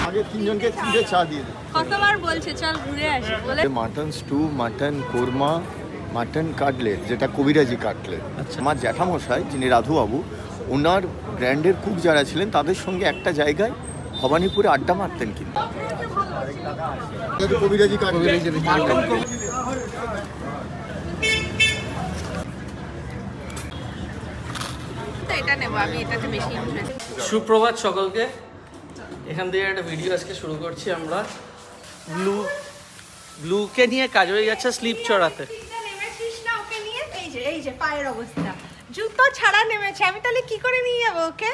আগে তিনজনকে তিনটে চা দিয়ে দিন। কতবার বলছে চল ঘুরে আসি বলে। Mutton stew, mutton korma, mutton cutlet, যেটা কবিরাজি কাটলেট। আচ্ছা, আমার জ্যাঠামশাই যিনি রাধুবাবু, ওনার ব্র্যান্ডের কুক যারা ছিলেন তাদের সঙ্গে একটা জায়গায় ভবানীপুরে আড্ডা মারতেন। কিন্তু কবিরাজি কাটলেট। এটা নেব আমি, এটাতে বেশি ইন্টারেস্ট। সুপ্রভাত সকলকে। এখান থেকে একটা ভিডিও আজকে শুরু করছি আমরা। ব্লুকে নিয়ে কাজ হয়ে যাচ্ছে স্লিপ চড়াতে। নেমেছিস না ওকে নিয়ে? এই যে পায়ের অবস্থা, জুতো ছাড়া নেমেছে। আমি তাহলে কি করে নিয়ে যাবো ওকে?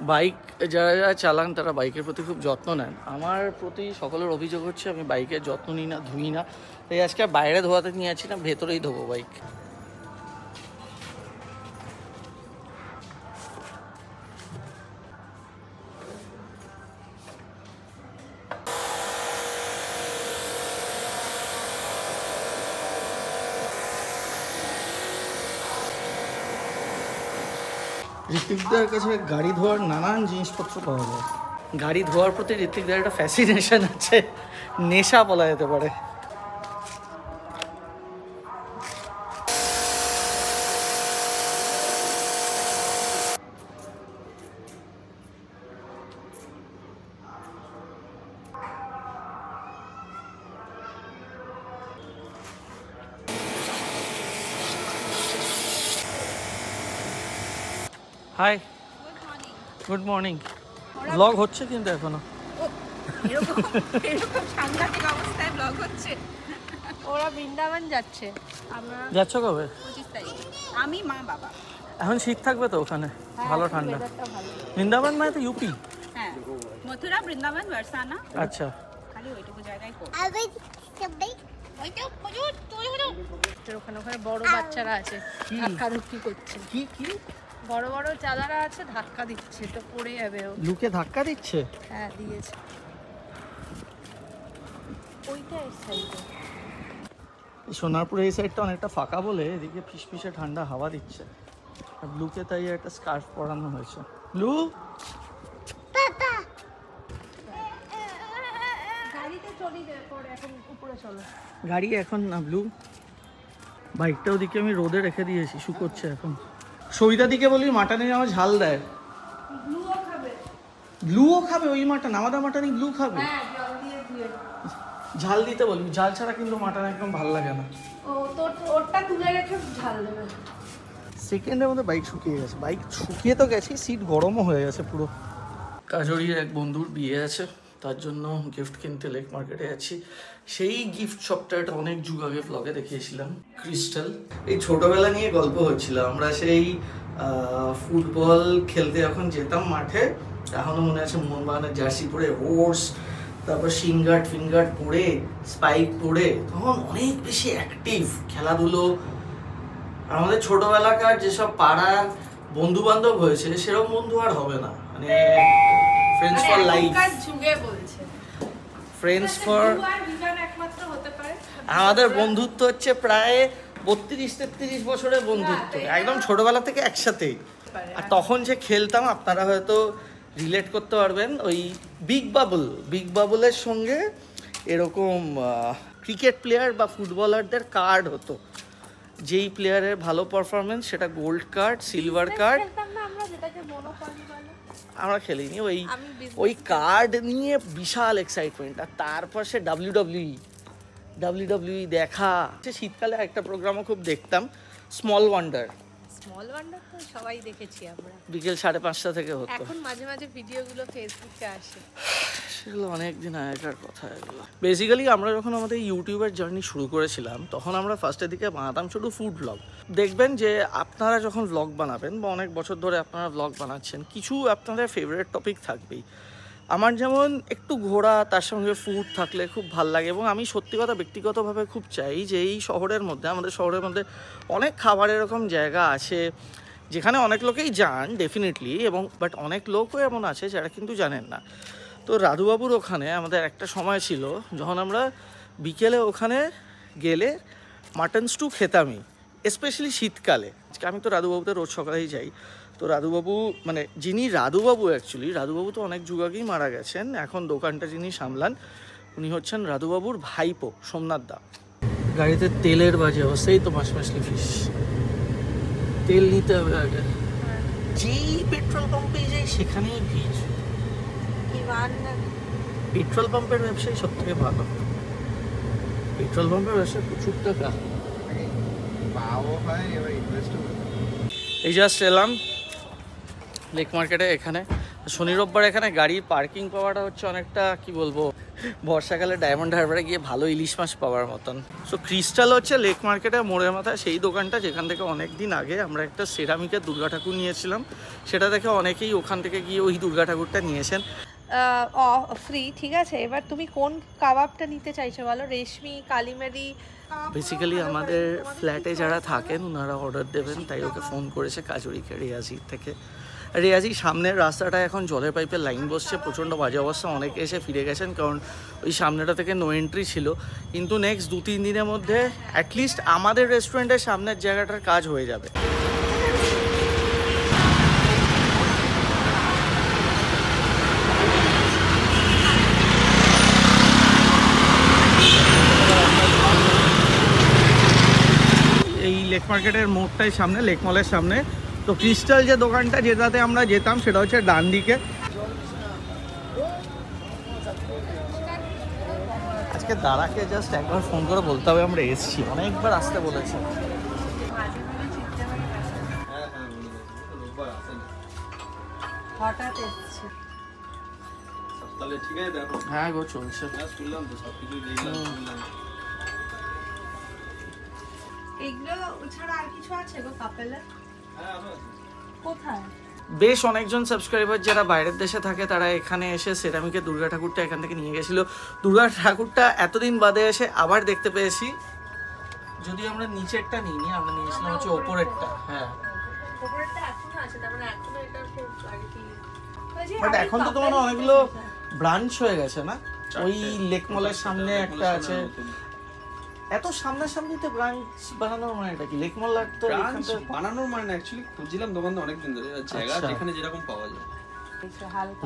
বাইক যারা যারা চালান তারা বাইকের প্রতি খুব যত্ন নেন। আমার প্রতি সকলের অভিযোগ হচ্ছে আমি বাইকের যত্ন নিই না, ধুই না। তাই আজকে বাইরে ধোয়াতে নিয়ে যাচ্ছি না, ভেতরেই ধোবো বাইক। ঋত্বিকদার কাছে গাড়ি ধোয়ার নানান জিনিসপত্র পাওয়া যায়। গাড়ি ধোয়ার প্রতি ঋত্বিকদার একটা ফ্যাসিনেশন আছে, নেশা বলা যেতে পারে। High, good morning. ব্লগ হচ্ছে কিন্তু এখনো এরকম সাংঘাতিক অবস্থায় ব্লগ হচ্ছে। ওরা বৃন্দাবন যাচ্ছে, আমরা যাচ্ছ কবে? 25 তারিখ। আমি, মা, বাবা। এখন শীত থাকবে তো ওখানে? ভালো ঠান্ডা। বৃন্দাবন মানে তো ইউপি। হ্যাঁ, মথুরা, বৃন্দাবন, বরসানা। আচ্ছা, খালি ওইটুকু জায়গায় ওখানে বড় বাচ্চারা আছে, ধাক্কা ধুক্কি করছে। কি কি বড় বড় চালারা আছে, ধাক্কা দিচ্ছে, তো পড়ে যাবে ও। লুকে ধাক্কা দিচ্ছে? হ্যাঁ, দিয়েছে। ওইটা এই সাইডে। সোনারপুর এই সাইডটা অনেকটা ফাঁকা বলে এদিকে ফিসফিসে ঠান্ডা হাওয়া দিচ্ছে। আর ব্লুকে তাই একটা স্কার্ফ পরানো হয়েছে। ব্লু, গাড়িতে চলি পরে, এখন উপরে চলো। গাড়ি এখন না ব্লু। বাইকটা ওদিকে আমি রোদে রেখে দিয়েছি, শুকোচ্ছে এখন। সবিতা দিকে বলি মাটনে আমার ঝাল দেয়। ব্লুও খাবে? ব্লুও খাবে ওই মাটন? আমাদের মাটনই ব্লু খাবে? হ্যাঁ, জল দিয়ে ধুয়ে। ঝাল দিতে বলবি, ঝাল ছাড়া কিন্তু মাটন একদম ভালো লাগে না। ও তোর ওরটা তুলে রেখে ঝাল দেবে। সেকেন্ডের মধ্যে বাইক শুকিয়ে গেছে। বাইক শুকিয়ে তো গেছি, সিট গরমও হয়ে গেছে পুরো। কাজরির এক বন্ধুর বিয়ে আছে, তার জন্য গিফট কিনতে লেক মার্কেটে যাচ্ছি। সেই গিফট শপটা একটা অনেক যুগ আগে ব্লগে দেখিয়েছিলাম, ক্রিস্টাল। এই ছোটবেলা নিয়ে গল্প হচ্ছিল। আমরা সেই ফুটবল খেলতে যখন যেতাম মাঠে, এখনও মনে আছে মোহনবাগানের জার্সি পরে, হোর্স, তারপর ফিঙ্গার্ড পরে, স্পাইক পরে, তখন অনেক বেশি অ্যাক্টিভ খেলাধুলো। আমাদের ছোটবেলাকার যেসব পাড়ার বন্ধু বান্ধব হয়েছে সেরকম বন্ধু আর হবে না। মানে friends for life. Friends for একমাত্র হতে পারে। আমাদের বন্ধুত্ব হচ্ছে প্রায় 32-33 বছরের বন্ধুত্ব, একদম ছোটবেলা থেকে একসাথেই। আর তখন যে খেলতাম আপনারা হয়তো রিলেট করতে পারবেন, ওই বিগ বাবলের সঙ্গে এরকম ক্রিকেট প্লেয়ার বা ফুটবলারদের কার্ড হতো। যেই প্লেয়ারের ভালো পারফরমেন্স সেটা গোল্ড কার্ড, সিলভার কার্ড। আমরা খেলিনি, ওই কার্ড নিয়ে বিশাল এক্সাইটমেন্ট। আর তারপর সে ডাব্লিউডাব্লিউই দেখা। শীতকালে একটা প্রোগ্রামও খুব দেখতাম, স্মল ওয়ান্ডার তো সবাই দেখেছি আমরা। বিকেল 5:30 থেকে হতো। এখন মাঝে মাঝে ভিডিওগুলো ফেসবুকে আসে। সেগুলো অনেকদিন আগেকার কথা। এগুলো বেসিক্যালি আমরা যখন আমাদের ইউটিউবের জার্নি শুরু করেছিলাম তখন আমরা ফার্স্টের দিকে বানাতাম শুধু ফুড ব্লগ। দেখবেন যে আপনারা যখন ব্লগ বানাবেন বা অনেক বছর ধরে আপনারা ব্লগ বানাচ্ছেন, কিছু আপনাদের ফেভারিট টপিক থাকবেই। আমার যেমন একটু ঘোরা, তার সঙ্গে ফুড থাকলে খুব ভাল লাগে। এবং আমি সত্যি কথা ব্যক্তিগতভাবে খুব চাই যে এই শহরের মধ্যে, আমাদের শহরের মধ্যে অনেক খাবার এরকম জায়গা আছে যেখানে অনেক লোকেই যান ডেফিনেটলি, এবং বাট অনেক লোকও এমন আছে যারা কিন্তু জানেন না। তো রাধুবাবুর ওখানে আমাদের একটা সময় ছিল যখন আমরা বিকেলে ওখানে গেলে মাটন স্টু খেতামই, স্পেশালি শীতকালে। আমি তো রাধুবাবুতে রোজ সকালেই যাই, তো রাধুবাবু মানে যিনি রাধুবাবু অ্যাকচুয়ালি, রাধুবাবু তো অনেক যুগ আগেই মারা গেছেন, এখন দোকানটা যিনি সামলান উনি হচ্ছেন রাধুবাবুর ভাইপো সোমনাথ দা। গাড়িতে তেলের বাজে অবস্থা, এই তো মাসমাসলি ফিস, তেল নিতে হবে আগে। যেই পেট্রোল পাম্পে যাই সেখানেই ভিড়। পেট্রোল পাম্পের ব্যবসায়ী সব থেকে ভালো, পেট্রোল পাম্পের ব্যবসায় প্রচুর টাকা। এই জাস্ট এলাম লেক মার্কেটে, এখানে শনি রোববার এখানে গাড়ির পার্কিং পাওয়াটা হচ্ছে অনেকটা কি বলবো, বর্ষাকালে ডায়মন্ড হারবারে গিয়ে ভালো ইলিশ মাছ পাওয়ার মতন। সো ক্রিস্টাল হচ্ছে লেক মার্কেটে মোড়ের মাথায় সেই দোকানটা যেখান থেকে অনেক দিন আগে আমরা একটা সেরামিকের দুর্গা ঠাকুর নিয়েছিলাম, সেটা দেখে অনেকেই ওখান থেকে গিয়ে ওই দুর্গা ঠাকুরটা নিয়েছেন ফ্রি। ঠিক আছে, এবার তুমি কোন কাবাবটা নিতে চাইছো বলো? রেশমি, কালিমারি? বেসিক্যালি আমাদের ফ্ল্যাটে যারা থাকেন ওনারা অর্ডার দেবেন, তাই ওকে ফোন করেছে কাজুরিকে রেয়াজি থেকে। রেয়াজি সামনের রাস্তাটা এখন জলের পাইপের লাইন বসছে, প্রচণ্ড বাজে অবস্থা, অনেকে এসে ফিরে গেছেন কারণ ওই সামনেটা থেকে নো এন্ট্রি ছিল। কিন্তু নেক্সট 2-3 দিনের মধ্যে অ্যাটলিস্ট আমাদের রেস্টুরেন্টের সামনের জায়গাটার কাজ হয়ে যাবে। এই লেক মার্কেটের মোড়টাই সামনে, লেক মলের সামনে। তো ক্রিস্টাল যে দোকানটা যেটাতে আমরা যেতাম সেটা হচ্ছে ডান দিকে। আজকে দাদাকে জাস্ট একবার ফোন করে বলতে হবে আমরা এসেছি, অনেকবার আসতে বলেছে। হঠাৎ এসছে। হ্যাঁ গো চলছে। এগুলো ছাড়া আর কিছু আছে গো কাপেলের? কোথায়? বেশ অনেকজন সাবস্ক্রাইবার যারা বাইরের দেশে থাকে তারা এখানে এসে সেরামিকের দুর্গা ঠাকুরটা এখান থেকে নিয়ে গেছিল। দুর্গা ঠাকুরটা এতদিন বাদে এসে আবার দেখতে পেয়েছি, যদি আমরা নিচেরটা নিইনি, আমরা নিয়েছিলাম হচ্ছে ওপরেরটা। হ্যাঁ ওপরেরটা এখনো আছে, তার মানে এখনো এটা খুব আর কি। বাট এখন তো তোমার অনেকগুলো ব্রাঞ্চ হয়ে গেছে না? ওই লেক মলের সামনে একটা আছে, এত সামনাসামনিতে ব্রাঞ্চ বানানোর মানে এটা কি? লেক মল লাগতো বানানোর মানে অ্যাকচুয়ালি খুঁজছিলাম দোকান অনেকদিন ধরে, জায়গা যেখানে যেরকম পাওয়া যায়।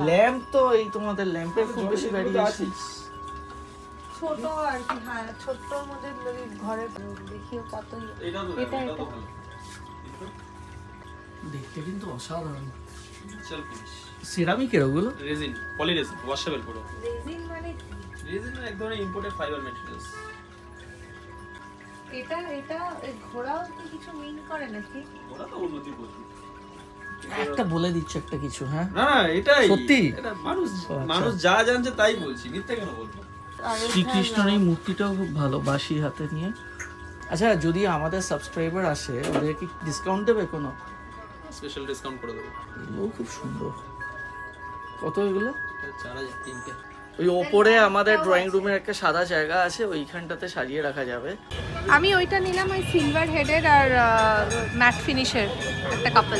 ল্যাম্প তো এই তোমাদের ল্যাম্পের খুব বেশি ভ্যারিয়েশন, ছোট আর কি। হ্যাঁ ছোটর মধ্যে যদি ঘরে দেখিও কত। এটা দেখতে কিন্তু অসাধারণ। চল ফিনিশ সিরামিকের ওগুলো রেজিন, পলি রেজিন, ওয়াশেবল পুরো। রেজিন মানে কি? রেজিন এক ধরনের ইম্পোর্টেড ফাইবার ম্যাটেরিয়ালস। এটা ঘোড়াও কি কিছু মিন করে নাকি? ওরা তো উন্নতি করছে। একটা বলে দিচ্ছে একটা কিছু। হ্যাঁ না এটাই সত্যি, এটা মানুষ যা জানছে তাই বলছি, মিথ্যা কেন বলবো? শ্রীকৃষ্ণের এই মূর্তিটাও খুব ভালো, বাঁশি হাতে নিয়ে। আচ্ছা যদি আমাদের সাবস্ক্রাইবার আসে ওদের কি ডিসকাউন্ট দেবে কোনো? স্পেশাল ডিসকাউন্ট করে দেবো। এগুলো খুব সুন্দর। কত এগুলো? 4000 তিনটে। ওই ওপরে আমাদের ড্রয়িং রুমের একটা সাদা জায়গা আছে, ওইখানটাতে সাজিয়ে রাখা যাবে। আমি ওইটা নিলাম, ওই সিলভার হেডের আর ম্যাট ফিনিশের একটা কাপল।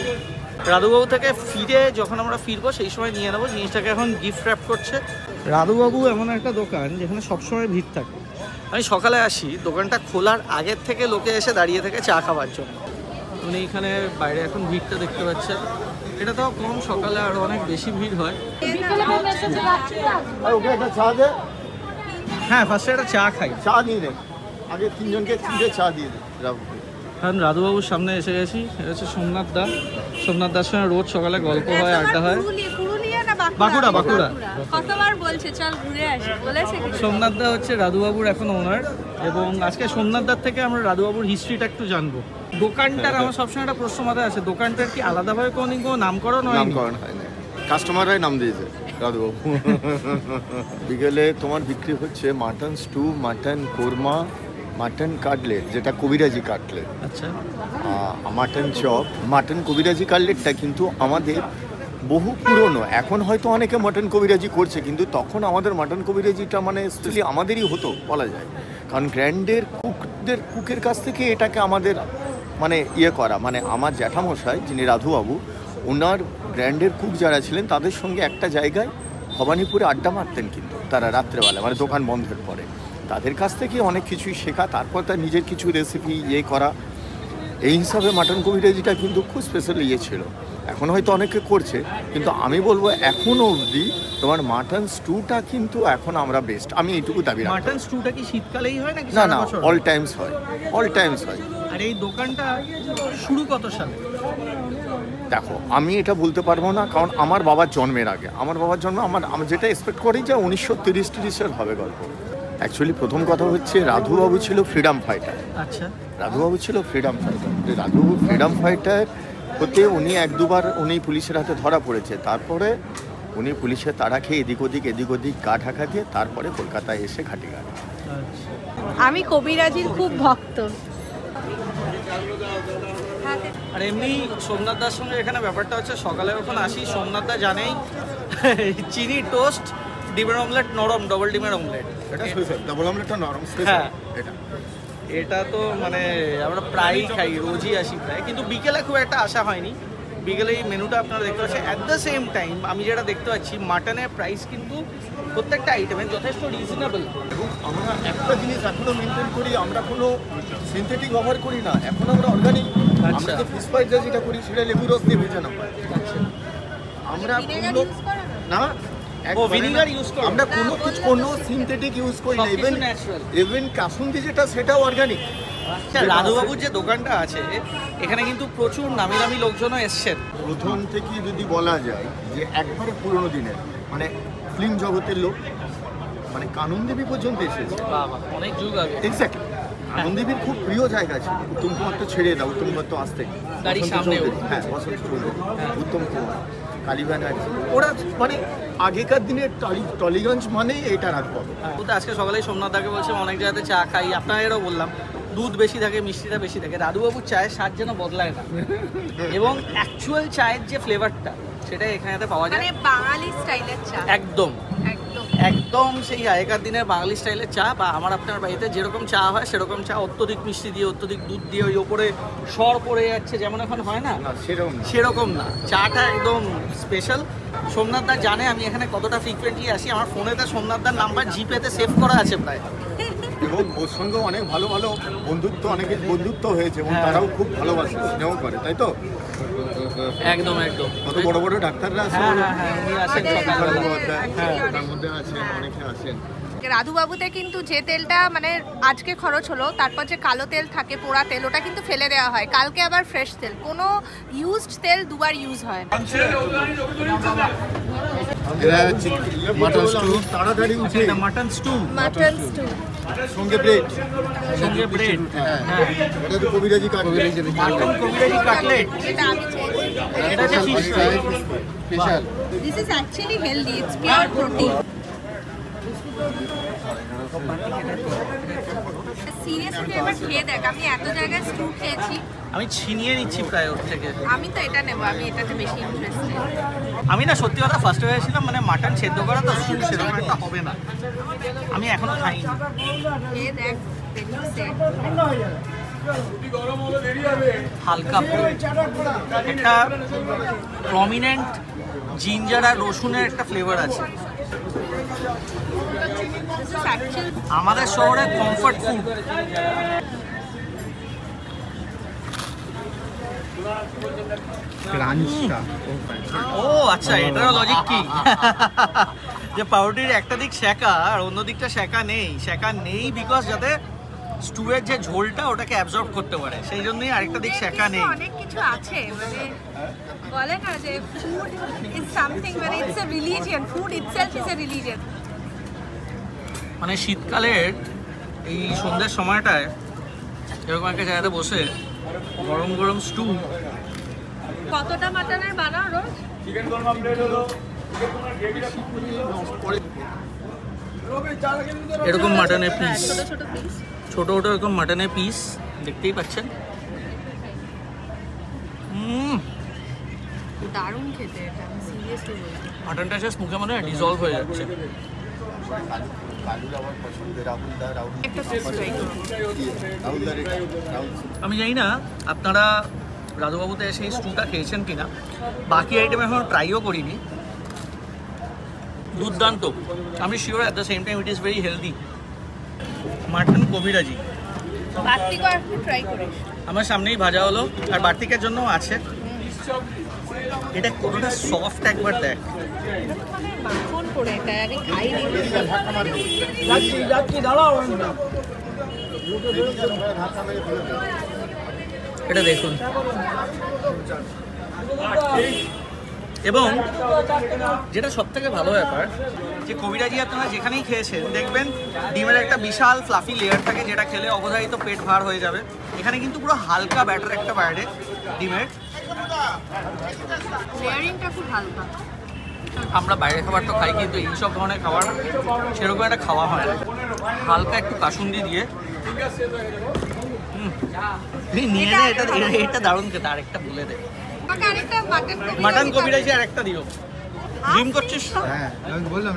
রাধুবাবু থেকে ফিরে যখন আমরা ফিরবো সেই সময় নিয়ে নেবো জিনিসটাকে। এখন গিফট র্যাপ করছে রাধুবাবু। এমন একটা দোকান যেখানে সবসময় ভিড় থাকে। আমি সকালে আসি, দোকানটা খোলার আগের থেকে লোকে এসে দাঁড়িয়ে থাকে চা খাওয়ার জন্য। উনি এখানে বাইরে এখন ভিড়টা দেখতে পাচ্ছেন, এটা তো কম, সকালে আরো অনেক বেশি ভিড় হয়। হ্যাঁ ফার্স্টে একটা চা খাই। চা দিয়ে দেন আগে, 3 জনকে 3টে চা দিয়ে দেন। কারণ রাধুবাবুর সামনে এসে গেছি। এটা হচ্ছে সোমনাথ দা। সোমনাথ দার সঙ্গে রোজ সকালে গল্প হয়, আড্ডা হয়। পুরুলিয়া না বাঁকুড়া? কতবার বলছে চল ঘুরে আসি, বলেছে কি? সোমনাথ দা হচ্ছে রাধুবাবুর এখন ওনার, এবং আজকে সোমনাথ দার থেকে আমরা রাধুবাবুর হিস্ট্রিটা একটু জানবো। দোকানটার আমার সবসময় একটা প্রশ্ন মাথায় আছে, দোকানটার কি আলাদাভাবে কোনো নামকরণ হয়? নামকরণ হয় না, কাস্টমাররাই নাম দিয়েছে রাধুবাবু। বিকেলে তোমার বিক্রি হচ্ছে mutton stew, mutton korma, mutton cutlet যেটা কবিরাজি কাটলেট, আচ্ছা, মাটন চপ। মাটন কবিরাজি কাটলেটটা কিন্তু আমাদের বহু পুরনো, এখন হয়তো অনেকে মাটন কবিরাজি করছে, কিন্তু তখন আমাদের মাটন কবিরাজিটা মানে স্পেশালি আমাদেরই হতো বলা যায়। কারণ গ্র্যান্ডের কুকের কাছ থেকে এটাকে আমাদের মানে করা, মানে আমার জ্যাঠামশাই যিনি রাধুবাবু, ওনার গ্র্যান্ডের কুক যারা ছিলেন তাদের সঙ্গে একটা জায়গায় ভবানীপুরে আড্ডা মারতেন কিন্তু তারা রাত্রেবেলা, মানে দোকান বন্ধের পরে। তাদের কাছ থেকে অনেক কিছুই শেখা, তারপর তার নিজের কিছু রেসিপি করা। এই হিসাবে মাটন কবিরাজিটা কিন্তু খুব স্পেশাল ছিল। এখন হয়তো অনেকে করছে, কিন্তু আমি বলবো এখনো অবধি তোমার মাটন স্টুটা কিন্তু এখন আমরা বেস্ট, আমি এইটুকু দাবি রাখি। মাটন স্টুটা কি শীতকালেই হয় নাকি না সারা না, বছর? অল টাইমস হয়, অল টাইমস হয়। আর এই দোকানটা শুরু কত সালে? দেখো আমি এটা বলতে পারবো না, কারণ আমার বাবার জন্মের আগে, আমার বাবার জন্ম আমি যেটা এক্সপেক্ট করি যে 1930-40 হবে গল্প। অ্যাকচুয়ালি প্রথম কথা হচ্ছে রাধুবাবু ছিল ফ্রিডম ফাইটার। আচ্ছা, রাধুবাবু ছিল ফ্রিডম ফাইটার। রাধুবাবু ফ্রিডম ফাইটার হতে উনি 1-2 বার উনি পুলিশের হাতে ধরা পড়েছে, তারপরে উনি পুলিশের তাড়া খেয়ে এদিক ওদিক গা ঢাকা দিয়ে তারপরে কলকাতায় এসে ঘাটি গাড়ি। আমি কবিরাজির খুব ভক্ত। আর এমনি সোমনাথ দার সঙ্গে এখানে ব্যাপারটা হচ্ছে সকালে যখন আসি সোমনাথ দা জানেই চিনি টোস্ট, ডিমের অমলেট নরম, ডবল ডিমের অমলেট। এটা স্পেশাল ডাবল অমলেটটা নরম হ্যাঁ। স্পেশাল এটা। এটা তো মানে আমরা প্রায়ই খাই, রোজই আসি প্রায়, কিন্তু বিকেলে খুব একটা আসা হয়নি। বিকেলে এই মেনুটা আপনারা দেখতে পাচ্ছেন। অ্যাট দ্য সেম টাইম আমি যেটা দেখতে পাচ্ছি মাটনের প্রাইস কিন্তু প্রত্যেকটা আইটেমের যথেষ্ট রিজনেবল। এবং আমরা একটা জিনিস এখনো মেনটেন করি, আমরা কোনো সিনথেটিক ব্যবহার করি না, এখন আমরা অর্গানিক। আমরা যে ফিশ ফ্রাই যেটা করি সেটা লেবু রস দিয়ে ভেজানো হয়। আমরা কোনো না ভিনিগার ইউজ করি, আমরা কোনো সিনথেটিক ইউজ করি না। ইভেন কাসুন্দি যেটা সেটাও অর্গানিক। রাধুবাবুর যে দোকানটা আছে এখানে কিন্তু প্রচুর নামি দামি লোকজনও এসছেন। প্রথম থেকে যদি বলা যায় যে একবারে পুরোনো দিনের মানে ফিল্ম জগতের লোক, মানে কাননদেবী পর্যন্ত এসেছে। অনেক যুগ আগে। এক্স্যাক্টলি। আনন্দদেবীর খুব প্রিয় জায়গা ছিল। উত্তম কুমার তো ছেড়ে দাও, উত্তম কুমার তো আসতে গাড়ির সামনেও। হ্যাঁ, বসন্ত চৌধুরী, উত্তম কুমার, কালী ব্যানার্জি, ওরা মানে আগেকার দিনের টলিগঞ্জ মানে এটা রাখবো। আজকে সকালেই সোমনাথ দাকে বলছি অনেক জায়গাতে চা খাই, আপনাদেরও বললাম দুধ বেশি থাকে, মিষ্টিটা বেশি থাকে। রাধুবাবুর চায়ের স্বাদ যেন বদলায় না, এবং অ্যাকচুয়াল চায়ের যে ফ্লেভারটা সেটা এখানেতে পাওয়া যায়। মানে বাঙালি স্টাইলের চা, একদম একদম একদম সেই আগেকার দিনের বাঙালি স্টাইলের চা, বা আমার আপনার বাড়িতে যেরকম চা হয় সেরকম চা, অত্যধিক মিষ্টি দিয়ে অত্যধিক দুধ দিয়ে ওই ওপরে সর পড়ে যাচ্ছে যেমন এখন হয় না, সেরকম না। চাটা একদম স্পেশাল। সোমনাথ দা জানে আমি এখানে কতটা ফ্রিকুয়েন্টলি আসি, আমার ফোনেতে সোমনাথ দার নাম্বার জিপেতে সেভ করা আছে প্রায়। এবং ওর সঙ্গে অনেক ভালো ভালো অনেকের বন্ধুত্ব হয়েছে এবং তারাও খুব ভালোবাসে, স্নেহ করে, তাই তো? একদম একদম। কত বড় বড় ডাক্তাররা আছেন, উনি আসেন সকালবেলা। তার মধ্যে আছেন, অনেকে আছেন। রাধুবাবুতে কিন্তু যে তেলটা মানে আজকে খরচ হলো, তারপর যে কালো তেল থাকে, পোড়া তেল, ওটা কিন্তু ফেলে দেওয়া হয়, কালকে আবার ফ্রেশ তেল। কোনো ইউজড তেল দুবার ইউজ হয় না। মাটন স্টু তাড়াতাড়ি উঠে, মাটন স্টু, মাটন স্টু সঙ্গে ব্রেড, হ্যাঁ এটা তো কবিরাজি কাটলেট, মাটন কবিরাজি কাটলেট, যেটা আমি চেয়েছি। এটা হচ্ছে fish fry special. This is actually healthy, it's pure protein. Seriously এবার খেয়ে দেখ, আমি এত জায়গায় স্টু খেয়েছি, আমি ছিনিয়ে নিচ্ছি প্রায় ওর থেকে। আমি তো এটা নেবো, আমি এটাতে বেশি ইন্টারেস্টেড। আমি না সত্যি কথা ফার্স্ট হয়েছিলাম মানে মাটন সেদ্ধ করা তো স্টু সেরকম একটা হবে না, আমি এখনো খাইনি। খেয়ে দেখ, হালকা একটা প্রমিনেন্ট জিঞ্জার আর রসুনের একটা ফ্লেভার আছে। আমাদের শহরে কমফর্ট ফুড। ও আচ্ছা, এটারও লজিক কি যে পাউরুটির একটা দিক শেঁকা আর অন্য দিকটা শেঁকা নেই বিকজ যাতে স্টুয়ের যে ঝোলটা ওটাকে অ্যাবজর্ব করতে পারে, সেই জন্যই আরেকটা দিক শেঁকা নেই। অনেক কিছু আছে, মানে বলে না যে ফুড ইজ সামথিং, মানে it's a religion, food itself is a religion. মানে শীতকালের এই সন্ধ্যের সময়টায় এরকম একটা জায়গাতে বসে গরম গরম স্টু। কতটা মাটনের বানাও রোজ? এরকম মাটনের পিস, ছোট ছোট পিস, ছোট ছোট এরকম মাটনের পিস দেখতেই পাচ্ছেন। দারুণ খেতে এটা, আমি সিরিয়াসলি বলছি। মাটনটা জাস্ট মুখে মনে হয় ডিজলভ হয়ে যাচ্ছে। একটা পিস ট্রাই করুন। আমি জানি না আপনারা রাধুবাবুতে এসে এই স্টুটা খেয়েছেন কিনা, বাকি আইটেম এখন ট্রাইও করিনি। দুর্দান্ত, আমি sure at the same time it is very healthy. Mutton কবিরাজি বাড়তি একটু ট্রাই করিস। আমার সামনেই ভাজা হলো, আর বার্তিকের জন্য আছে। এটা কতটা সফট একবার দেখ। মাখন করে এটা আমি খাইনি। এটা দেখুন, এবং যেটা সব থেকে ভালো ব্যাপার যে কবিরাজি আপনারা যেখানেই খেয়েছেন দেখবেন ডিমের একটা বিশাল ফ্লাফি লেয়ার থাকে, যেটা খেলে অবধারিত পেট ভার হয়ে যাবে। এখানে কিন্তু পুরো হালকা ব্যাটার একটা বাইরে ডিমের। লেয়ারিংটা খুব হালকা। আমরা বাইরে খাবার তো খাই, কিন্তু এইসব ধরনের খাবার সেরকম একটা খাওয়া হয় না। হালকা একটু কাসুন্দি দিয়ে নিয়ে নে। এটা দারুণ খেতে। আরেকটা বলে দে, মাটন কবিরাজি আর একটা দিও। ড্রিম করছিস? হ্যাঁ আমি বললাম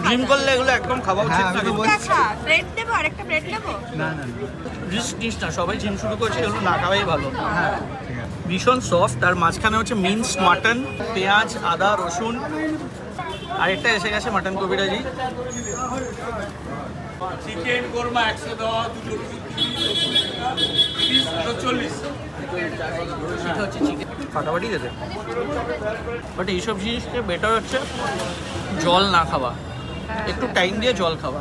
ড্রিম করলে এগুলো একদম খাওয়া উচিত না। ব্রেড দেবো, আরেকটা ব্রেড দেবো। না না রিস্ক নিস না, সবাই জিম শুরু করছে, এগুলো না খাওয়াই ভালো। হ্যাঁ ভীষণ সফট, আর মাঝখানে হচ্ছে মিন্স মাটন, পেঁয়াজ, আদা, রসুন। আরেকটা এসে গেছে মাটন কবিরাজি। চিকেন কোরমা 140 সেটা হচ্ছে চিকেন ফাটাফাটি যেতে। বাট এইসব জিনিসকে বেটার হচ্ছে জল না খাওয়া, একটু টাইম দিয়ে জল খাওয়া,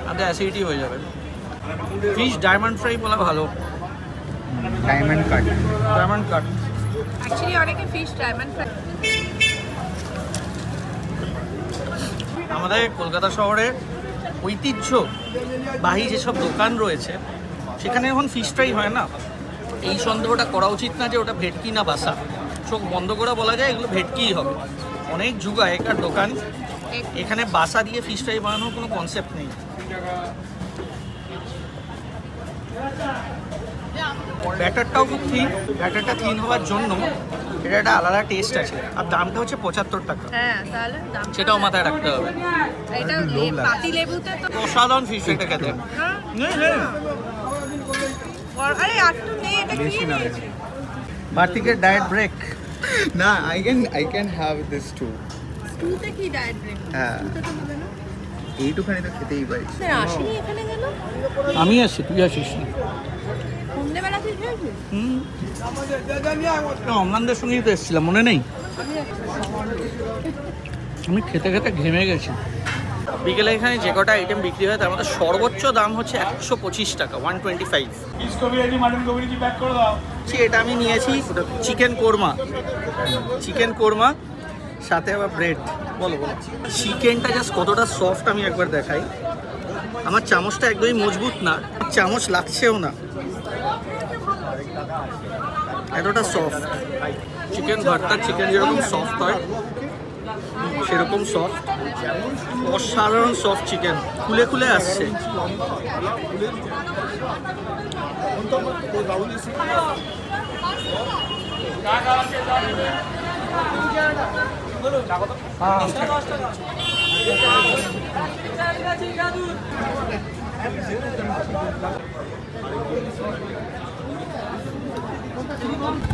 তাতে অ্যাসিডিটি হয়ে যাবে। ফিশ ডায়মন্ড ফ্রাই বলা ভালো। Diamond cut diamond cut actually অনেকে ফিশ ডায়মন্ড ফ্রাই। আমাদের কলকাতা শহরে ঐতিহ্যবাহী যেসব দোকান রয়েছে সেখানে এখন ফিশ ফ্রাই হয় না। এই সন্দেহটা করা উচিত না যে ওটা ভেটকি না বাসা। চোখ বন্ধ করে বলা যায় এগুলো ভেটকিই হবে। অনেক যুগ আগেকার দোকান, এখানে বাসা দিয়ে ফিশ ফ্রাই বানানোর কোনো কনসেপ্ট নেই। ব্যাটারটাও খুব থিন। ব্যাটারটা থিন হওয়ার জন্য এটা একটা আলাদা টেস্ট আছে। আর দামটা হচ্ছে 75 টাকা। হ্যাঁ, তাহলে সেটাও মাথায় রাখতে হবে। এটা পাতি লেবুতে তো অসাধারণ ফিশ ফ্রাইটা খেতে। আরে আটটু নেই, এটা কি নিয়েছি? বার্তিকের ডায়েট ব্রেক। না I can have this too. স্টুতে কি ডায়েট ব্রেক? হ্যাঁ স্টুতে তো হবে না। এইটুখানি তো খেতেই পারি। আসেনি এখানে গেল? আমি আসছি, তুই আসিস নি। সন্ধ্যেবেলা তুই খেয়েছিস? অমলানদের সঙ্গেই তো এসেছিলাম, মনে নেই? আমি খেতে খেতে ঘেমে গেছি। বিকেলে এখানে যে কটা আইটেম বিক্রি হয় তার মধ্যে সর্বোচ্চ দাম হচ্ছে 125 টাকা, 125। এটা আমি নিয়েছি চিকেন কোরমা। চিকেন কোরমা সাথে আবার ব্রেড। বলো বলো, চিকেনটা জাস্ট কতটা সফট আমি একবার দেখাই। আমার চামচটা একদমই মজবুত না, চামচ লাগছেও না, এতটা সফট। চিকেন ভর্তা, চিকেন যেরকম সফট হয় সেরকম সফট, অসাধারণ সফট চিকেন, খুলে খুলে আসছে।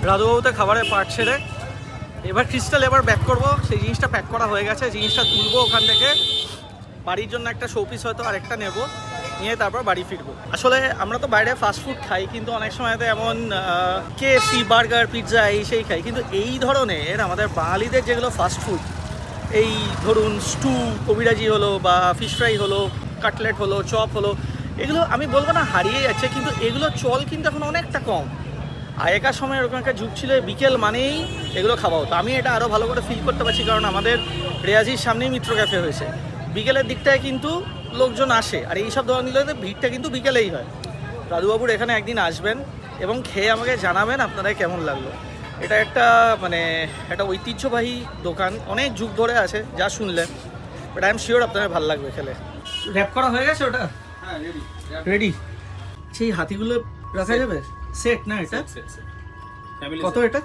রাধুবাবুতে খাবারের পার্ট ছেড়ে এবার ক্রিস্টাল এবার ব্যাক করবো। সেই জিনিসটা প্যাক করা হয়ে গেছে, জিনিসটা তুলবো ওখান থেকে। বাড়ির জন্য একটা শোপিস হয়তো আরেকটা নেব, নিয়ে তারপর বাড়ি ফিরবো। আসলে আমরা তো বাইরে ফাস্টফুড খাই, কিন্তু অনেক সময় তো এমন KFC, বার্গার, পিৎজা এই সেই খাই, কিন্তু এই ধরনের আমাদের বাঙালিদের যেগুলো ফাস্টফুড, এই ধরুন স্টু, কবিরাজি হলো বা ফিশ ফ্রাই হলো, কাটলেট হলো, চপ হলো, এগুলো আমি বলবো না হারিয়ে যাচ্ছে, কিন্তু এগুলো চল কিন্তু এখন অনেকটা কম। আগেকার সময় এরকম একটা যুগ ছিল, বিকেল মানেই এগুলো খাওয়া হতো। আমি এটা আরও ভালো করে ফিল করতে পারছি, কারণ আমাদের রেয়াজির সামনেই মিত্র ক্যাফে হয়েছে। বিকেলের দিকটায় কিন্তু লোকজন আসে, আর এইসব দোকানগুলোতে ভিড়টা কিন্তু বিকেলেই হয়। রাধুবাবুর এখানে একদিন আসবেন এবং খেয়ে আমাকে জানাবেন আপনারা কেমন লাগলো। এটা একটা একটা ঐতিহ্যবাহী দোকান, অনেক যুগ ধরে আছে যা শুনলেন, বাট আই এম শিওর আপনাদের ভালো লাগবে খেলে। র্যাপ করা হয়ে গেছে ওটা? হ্যাঁ রেডি। সেই হাতিগুলো রাখা যাবে? সেট না এটা? কত এটা?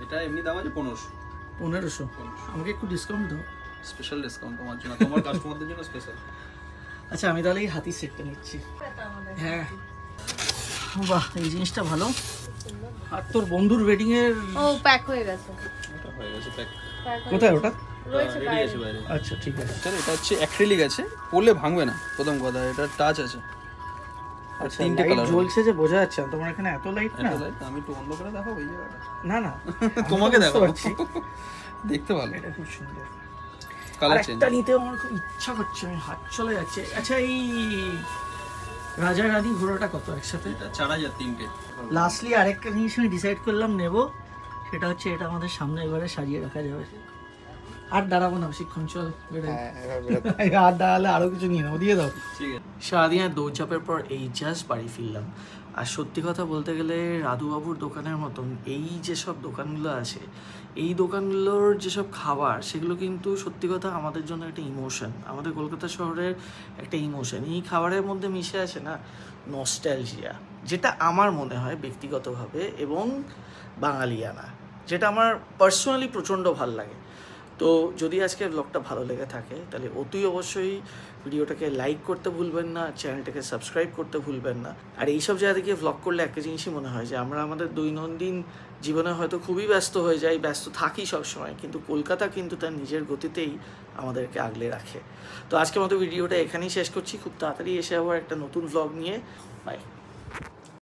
এটা এমনি দাম আছে 1500। আমাকে একটু ডিসকাউন্ট দাও। স্পেশাল ডিসকাউন্ট তোমার জন্য, তোমার কাস্টমারদের জন্য স্পেশাল। আচ্ছা আমি তাহলে এই হাতির সেটটা নিচ্ছি। হ্যাঁ বাহ, এই জিনিসটা ভালো। আর তোর বন্ধুর ওয়েডিং এর ও প্যাক হয়ে গেছে। ওটা হয়ে গেছে প্যাক। কোথায় ওটা? রয়েছে রেডি আছে বাইরে। আচ্ছা ঠিক আছে। স্যার এটা হচ্ছে অ্যাক্রিলিক আছে, পড়লে ভাঙবে না, প্রথম কথা। এটা টাচ আছে, আচ্ছা তিনটে লাইট কালার জ্বলছে যে বোঝা যাচ্ছে না, তোমার এখানে এত লাইট না। আমি একটু বন্ধ করে দেখাবো এই জায়গাটা। না না তোমাকে আমি তো দেখাবো। বুঝতে পারছি। দেখতে ভালো, এটা খুব সুন্দর। Colour change. আরেকটা নিতে আমার খুব ইচ্ছা করছে, আমি হাত চলে যাচ্ছে। আচ্ছা এই রাজা রানী ঘোড়াটা কত একসাথে? এটা 4000 তিনটে। লাস্টলি আরেকটা জিনিস আমি ডিসাইড করলাম নেব, সেটা হচ্ছে এটা আমাদের সামনে এবারে সাজিয়ে রাখা যাবে। আর দাঁড়াবো না শিক্ষণ, চল বেরোই। আর দাঁড়ালে আরো কিছু নিয়ে নেবো, দিয়ে দাও। ঠিক আছে। সারাদিন দৌড়ঝাঁপের পর এই জাস্ট বাড়ি ফিরলাম। আর সত্যি কথা বলতে গেলে রাধুবাবুর দোকানের মতন এই যেসব দোকানগুলো আছে, এই দোকানগুলোর যেসব খাবার, সেগুলো কিন্তু সত্যি কথা আমাদের জন্য একটা ইমোশন, আমাদের কলকাতা শহরের একটা ইমোশন। এই খাবারের মধ্যে মিশে আছে না নস্টালজিয়া, যেটা আমার মনে হয় ব্যক্তিগতভাবে এবং বাঙালিয়ানা, যেটা আমার পার্সোনালি প্রচণ্ড ভাল লাগে। তো যদি আজকে ব্লগটা ভালো লেগে থাকে তাহলে অতি অবশ্যই ভিডিওটাকে লাইক করতে ভুলবেন না, চ্যানেলটাকে সাবস্ক্রাইব করতে ভুলবেন না। আর এইসব জায়গা থেকে ব্লগ করলে একটা জিনিসই মনে হয় যে আমরা আমাদের দৈনন্দিন জীবনে হয়তো খুবই ব্যস্ত হয়ে যাই, ব্যস্ত থাকি সবসময়, কিন্তু কলকাতা কিন্তু তার নিজের গতিতেই আমাদেরকে আগলে রাখে। তো আজকের মতো ভিডিওটা এখানেই শেষ করছি, খুব তাড়াতাড়ি এসে আবার একটা নতুন ব্লগ নিয়ে। বাই।